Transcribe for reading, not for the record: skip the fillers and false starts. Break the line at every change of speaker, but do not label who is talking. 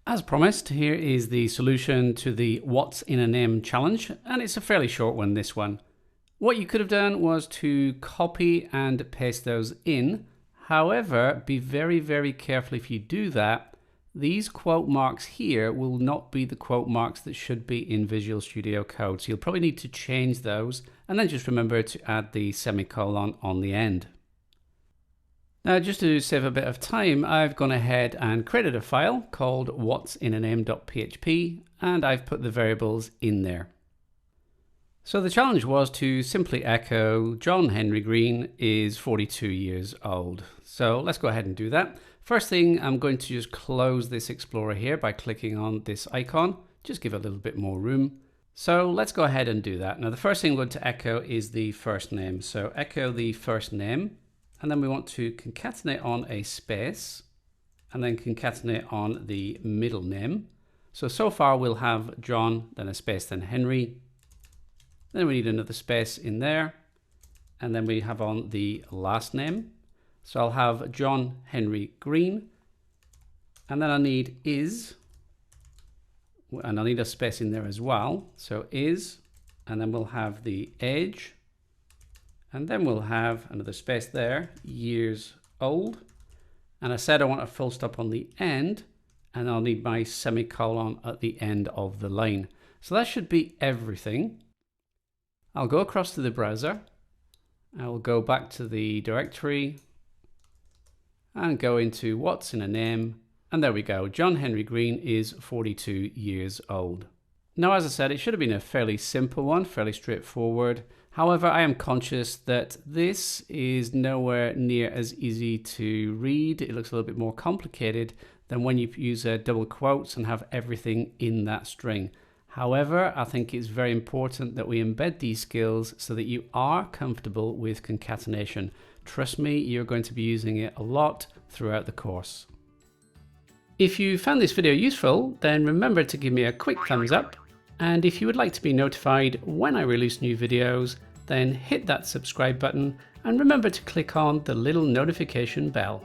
As promised, here is the solution to the What's in a Name challenge, and it's a fairly short one, this one. What you could have done was to copy and paste those in. However, be very, very careful if you do that. These quote marks here will not be the quote marks that should be in Visual Studio Code. So you'll probably need to change those, and then just remember to add the semicolon on the end. Now, just to save a bit of time, I've gone ahead and created a file called what'sinaname.php, and I've put the variables in there. So the challenge was to simply echo John Henry Green is 42 years old. So let's go ahead and do that. First thing, I'm going to just close this Explorer here by clicking on this icon, just give it a little bit more room. So let's go ahead and do that. Now, the first thing I'm going to echo is the first name. So echo the first name. And then we want to concatenate on a space and then concatenate on the middle name. So far we'll have John, then a space, then Henry. Then we need another space in there. And then we have on the last name. So I'll have John Henry Green. And then I need is, and I'll need a space in there as well. So is, and then we'll have the age. And then we'll have another space there, years old. And I said I want a full stop on the end, and I'll need my semicolon at the end of the line. So that should be everything. I'll go across to the browser. I'll go back to the directory and go into what's in a name. And there we go. John Henry Green is 42 years old. Now, as I said, it should have been a fairly simple one, fairly straightforward. However, I am conscious that this is nowhere near as easy to read. It looks a little bit more complicated than when you use double quotes and have everything in that string. However, I think it's very important that we embed these skills so that you are comfortable with concatenation. Trust me, you're going to be using it a lot throughout the course. If you found this video useful, then remember to give me a quick thumbs up. And if you would like to be notified when I release new videos, then hit that subscribe button and remember to click on the little notification bell.